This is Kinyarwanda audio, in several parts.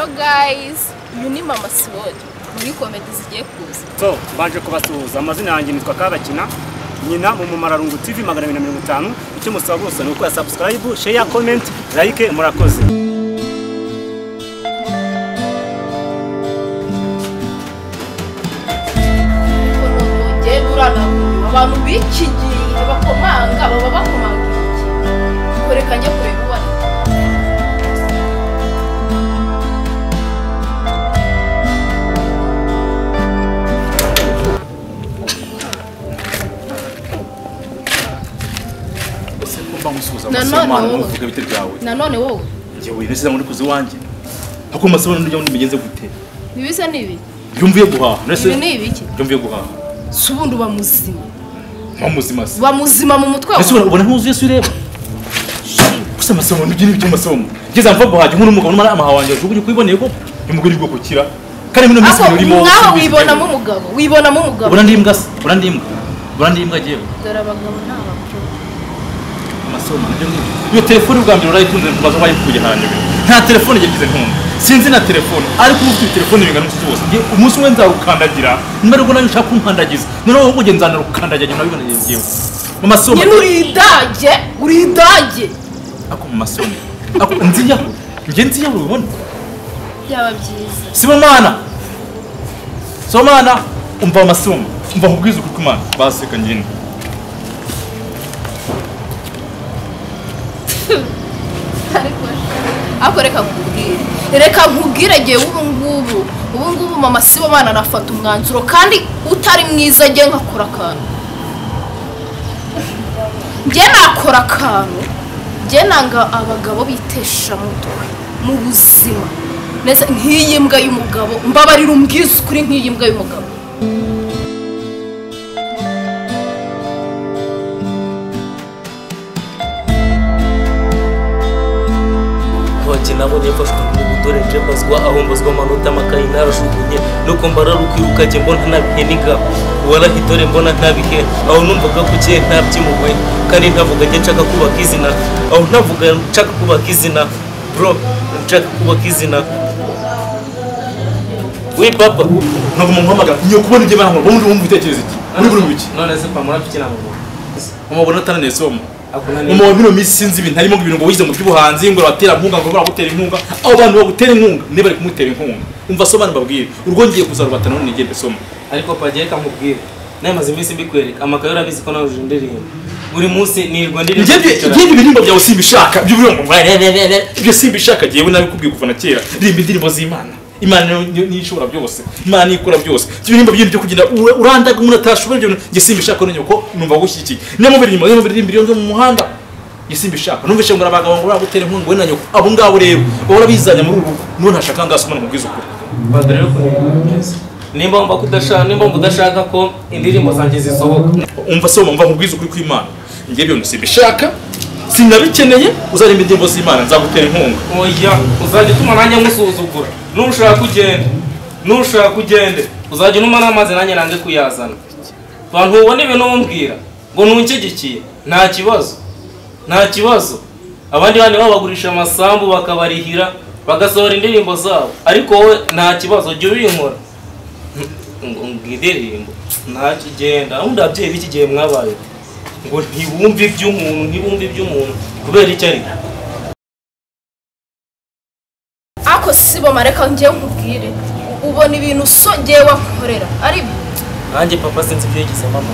Hello guys, uyu ni mama sibori muri comedy zigiye kuza. So baje kubasuhuza, amazina yanjye nitwa Kabakina nyina mu Mararungu TV 250. Icyo musaba bose ni uko subscribe, share, comment, like murakoze. Abantu bikigiye bakomanga baba bakomanga koreka njye kureba uwa nanone wowe ngewe nese muri kuzi wanje hako masabona ndyo nibigenze gute bibisa nibi byumviye guhaha nese ni ibiki byumviye guhaha subundi ba muzima ba muzima mu mutwe ese ubona ntuzuye sureba gusa masabona ndyo n'ibyo masabona ngeze mva guhaje nk'umuntu umugabo n'amara amahawanje ujugunye kwiboneye ko umugore bwo kukira kandi mino misi urimo naho wibonamo umugabo ubona ndimbwa jewe dore abagabo n'abakuru masoma ndyo iyo telefone bwa mbere urayitunze kubaza wayi kujya hanje nta telefone yagize ntumwe sinzi na telefone ariko ufite telefone bingana cyose ngiye umunsi umwe nzarukandagira nimero ngo nashaka kumpandagiza none wowe ngo nzana rukandagira nyuma bibona ngiye mu masoma ni uridage ako mu masoma ako nziyaho ubona byaba byiza somana umva amasoma umva kubwiza uko kumana baseka ngine ako reka nkubwire giye ubu ngubu mama sibo bana nafata umwanzuro kandi utari mwiza giye nkakora akantu ngiye nanga abagabo bitesha mutwe mu buzima neza nk'iyi mbwa y'umugabo mbabarira umbwiza kuri nk'iyi mbwa y'umugabo nabo nefashwe n'ubudore nje mbazwa aho mbazwa amanota amakayi narashugunye nuko mbararukiruka je mbona ntabiheniga wala hitore mbona ntabihe aho numvaga kukiye ntabyimugwe kandi ntavuga nje nshaka kubaka izina aho ntavuga nshaka kubaka izina bro nshaka kubaka izina we papa ntabwo mumpamaga nyo kubona ibyo bahamwe bo muri bitekereza iki muri buri biki none se pamura fikina mu umubona tananesoma umubino misi sinzi ibintu harimo ibintu ngo wize mu by'ubuhanzi ngo batera inkunga ngo baragutera inkunga abo bantu bagutera inkunga niba bari kumutera inkunga umva so bana babwire urwongeye kuzarubata none nigende soma ariko pagiye kamubwire namaze iminsi mbikwereka amakayo urabizi ko nawe ujindirimba buri munsi nirwa ndirimba ngende ibirimbo byawe simbishaka ibyo buri ngo ibyo simbishaka giyewe nabikubwiye kuva na kera rimba indirimbo z'Imana Imana ni ishobora byose Imana ikora byose ibirimbo byo kugenda urandaga umuntu atashobora byo ngisimbishaka none ko numva gushyikiye nemo birimbo byo mu muhanda ngisimbishaka numva ngo abagabo ngo baragutera inkunga we nanyo abo ngabo rero bahora bizanya muri urugo none ntashaka ngasoma nkubwiza ukuri badere ko nimba udashaka ko indirimbo zanjye zisohoka umva soma umva nkubwiza ukuri kw'Imana ngiye byo nsimbishaka sinabikeneye uzarimba indirimbo z'Imana nzagutera inkunga oya uzajya tuma nanjye musuzugura nushaka kugende uzajya numara amazi nanjye nange kuyazana bantu ubone ibintu umbwira ngo nunshyigikiye nta kibazo abandi bandi babagurisha amasambu bakabarihira bagasohora indirimbo zabo ariko wowe nta kibazo jya ubinkora ngo indirimbo nta kigenda ubundi ababyeyi b'iki gihe mwabaye ngo ntibumve iby'umuntu kubera icyo ari ako sibo mareka ngiye nkubwire ubona ibintu songeye wakorera ari byo nanjye papa sinzi ibyo yigize mama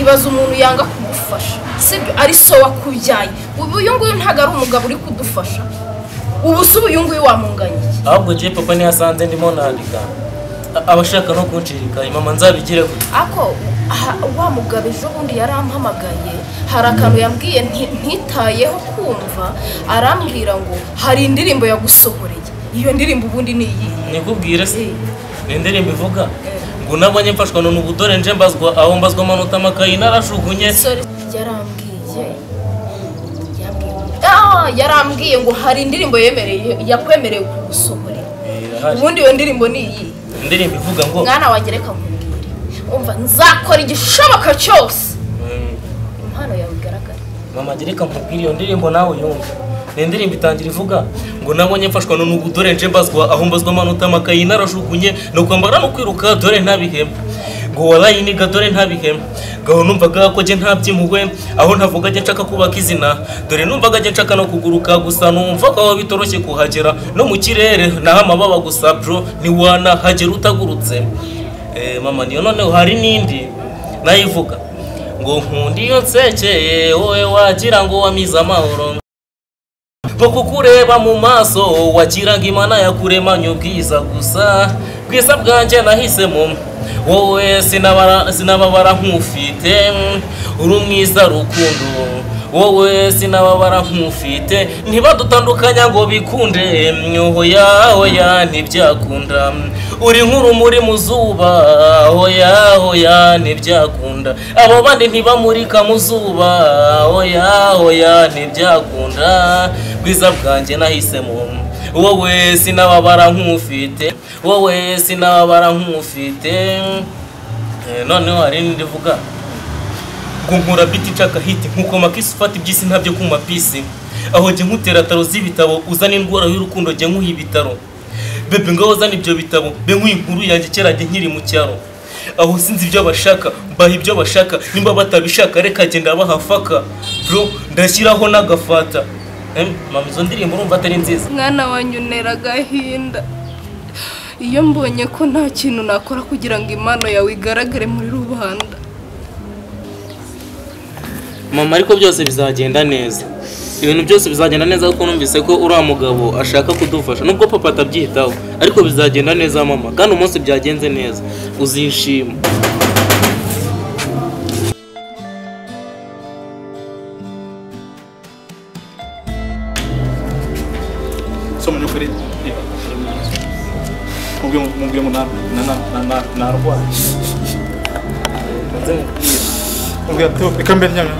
ibaze umuntu yanga kugufasha sibyo ari so wakubyaye uyu nguyu ntago ari umugabo uri kudufasha ubu se uyu nguyu wamunganye ahubwo je papa ni yasanze ndimo nandika abashaka no kunshirika mama nzabigire ko ako wa mugabo ejo bundi yarampamagaye hari akantu yambwiye ntitayeho kumva arambwira ngo hari indirimbo yagusohoreye iyo ndirimbo ubundi ni iyi nikubwire se ni indirimbo ivuga ngo nabonye mfashwa none ubudore nje mbazwa aho mbazwa amanota amakayi narashugunye yarambwiye ngo hari indirimbo yakwemereye kugusohorera ubundi iyo ndirimbo ni iyi indirimbo ivuga ngo mwana wanjye reka nkubwire umva nzakora igishoboka cyose impano yawe igaragara mama gereka nkubwire iyo ndirimbo nawe yumva indirimbo itangira ivuga ngo nabonye mfashwa n'ubu dore nje mbazwa aho mbazwa amanota amakayi narajugunye no kwambara no kwiruka dore ntabihema ngo warayi niga dore ntabihema gaho numvaga ko je ntabyimuwe aho ntavuga je nshaka kubaka izina dore numvaga je nshaka no kuguruka gusa numva ko bitoroshye kuhagera no mu kirere naho amababa gusa bro ni wana hagera utagurutse mama niyo noneho hari nindi nayivuga ngo nkundi yo nsekeye wowe wagira ngo wamiza amahoro ngo kukureba mu maso wagira ngo Imana yakuremanye ubwiza gusa bwiza bwanje nahisemo wowe sinababara nkufite uri umwiza rukundo wowe sinababara nkufite ntibadutandukanya ngo bikunde hoya ntibyakunda uri nk'urumuri mu zuba hoya ntibyakunda abo bandi ntibamurika mu zuba hoya ntibyakunda bwiza bwanjye nahisemo wowe sinababara nkufite wowe sinababara nkufite noneho hari ndivuga kunkura biti nshaka hiti nkuko makisi ufata ibyisi ntabyo ku mapisi aho je nkutera taro z'ibitabo uzana indwara y'urukundo je nkuha ibitaro bebe ngaho zana ibyo bitabo be nkuha inkuru yanjye cyerage nkiri mu cyaro aho sinzi ibyo bashaka mbaha ibyo bashaka nimba batabishaka reka genda bahafaka bro ndashyiraho n'agafata mama izo ndirimbo urumva atari nziza mwana wanyunera agahinda iyo mbonye ko nta kintu nakora kugira ngo impano yawe igaragare muri rubanda mama ariko byose bizagenda neza ibintu byose bizagenda neza kuko numvise ko uriya mugabo ashaka kudufasha nubwo papa atabyitaho ariko bizagenda neza mama kandi umunsi byagenze neza uzishima somo nyukuri mubwiye ngo narwaye mubwiye ati reka mbe nyamya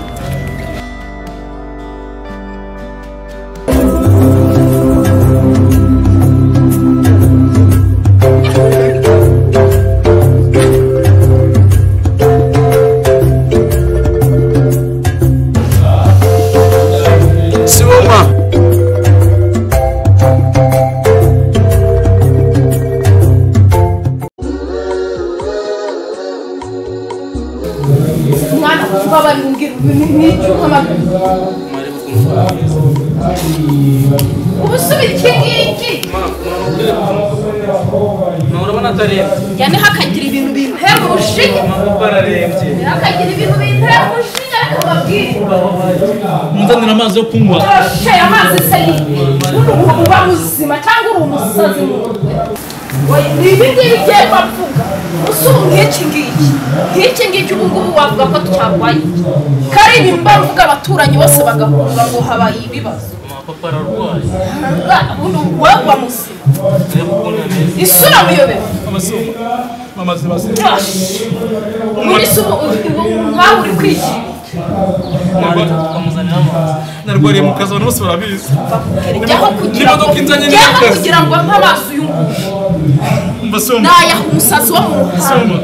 yani hakagira ibintu bintera umushinya hakagira ibintu bintera umushinya ariko babwire munzanira amazi yo kunywa urashaya amazi se uba muzima cyangwa uri umusazi mu mutwe ibi ngibi igiye bavuga usubu nk'iki ngiki ubu ngubu wavuga ko tucyarwaye kari ibimba mvuga abaturanyi bose bagahunga ngo habaye ibibazo papa ararwaye wowe wa muzima isura muyobewe mama zibase muri subu nkaho uri kwigira narwariye mu kazi abantu bose barabizi jyaho kugira ngo mpa amaso uyu nguyu nayaha umusazi wo mu muhanda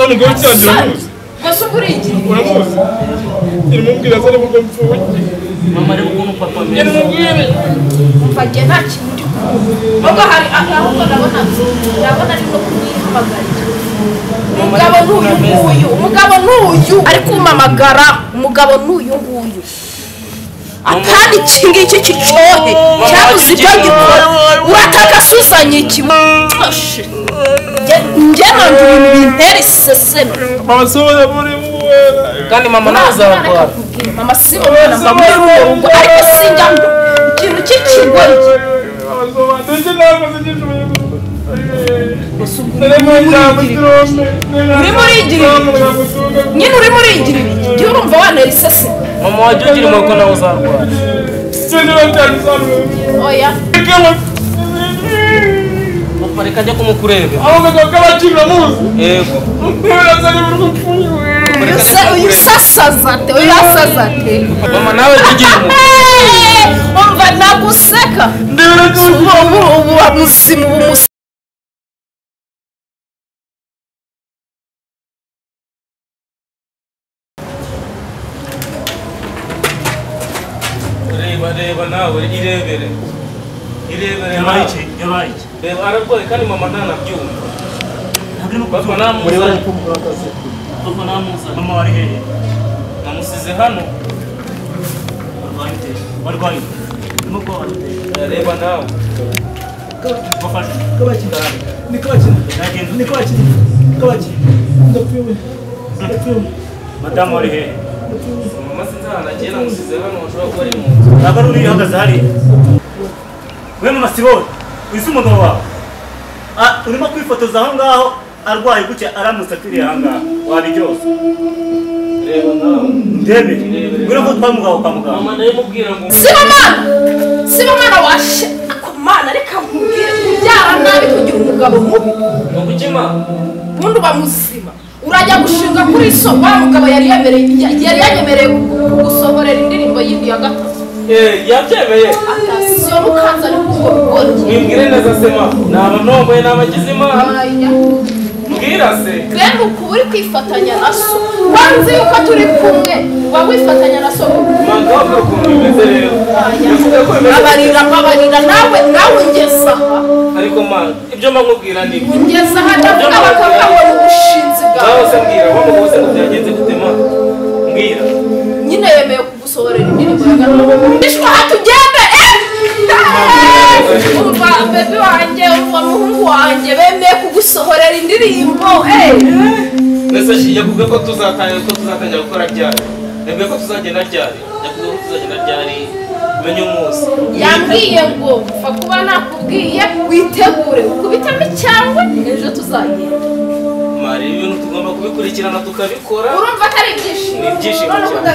umugore cyangira muzi gusa ubwo urigira uramuzi irimo mbwira zari mu mpfuye mama rero ukuntu papa meza umva njye nta kintu ndi kuvuga hari ahubwo ndabona ari no kumwihamagarira umugabo n'uyu ari kumamagara umugabo n'uyu nguyu atari iki ngiki kicohe cyabuze ibyo gikora urataka asuzanye ikimu njye nanjye ibintu bintera iseseme kandi mama nawe uzarwara mama si umwana mba muri rugo ariko sinjya ikintu cy'ikigori urimo urigira nyine urimo urigira ibiki jya urumva wanera iseseme mama wajya ugira umwuka nawe uzarwara oya papa reka ajya kumukurebe yego uyu sasazate uyu asazate mama nawe jya ugira umwuka umva naguseka ubu wamuzimu nawe irebere yabaye iki yabaye iki reba ararwaye kandi mama ntanabyumva papa namuza mama wari hehe namusize hano warwaye nuko reba nawe wafashe madamu wari hehe mama sinzi ahantu agiye namusize hano ushobora kuba ari mu nzu ntabwo ari uri uhagaze hariya we mama sibori wise umugabo wawe urimo kwifotoza aho ngaho arwaye gutya aramutse apfiriye aha ngaha wabiryose reba nawe ndebe ngwino ko utwaye umugabo kwa muganga mama nawe mubwira ngo sibomana washe akomana reka nkubwire kubyara nabi kugira umugabo mubi ubukima ubundi uba muzima urajya gushinga kuri so wa mugabo yari yanyemereye kugusohorera indirimbo yindi ya gatatu yabyemeye atasiyo mukanza ni kubwo bigori wimbwire neza sema naba ntomboye nabagize imana mbwira se bene uku uri kwifatanya na so wanzi yuko turi kumwe uba wifatanya na so manga wabwira ukuntu bimeze rero babarira nawe ngeza ariko mana ibyo mba nkubwira ni ngeza ndavuga bakabona ubushinzi bwawe nawe se mbwira waba bose ngo byagenze gute mana mbwira nyine yemeye kugusohorera indirimbo ya gatatu ndishwa hatugende umva bebe wanjye umva muhungu wanjye bemeye kugusohorera indirimbo mbese yakubwiye ko tuzatangira gukora ryari yabwiye ko tuzagenda ryari yakubwiye ko tuzagenda ryari umenye umunsi yambwiye ngo upfa kuba nakubwiye witegure ukubitamo cyangwa ejo tuzagenda mari ibintu tugomba kubikurikirana tukabikora urumva atari ibyishimo ni ibyishimo cyane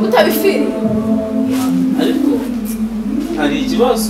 utabifiriye ariko hari ikibazo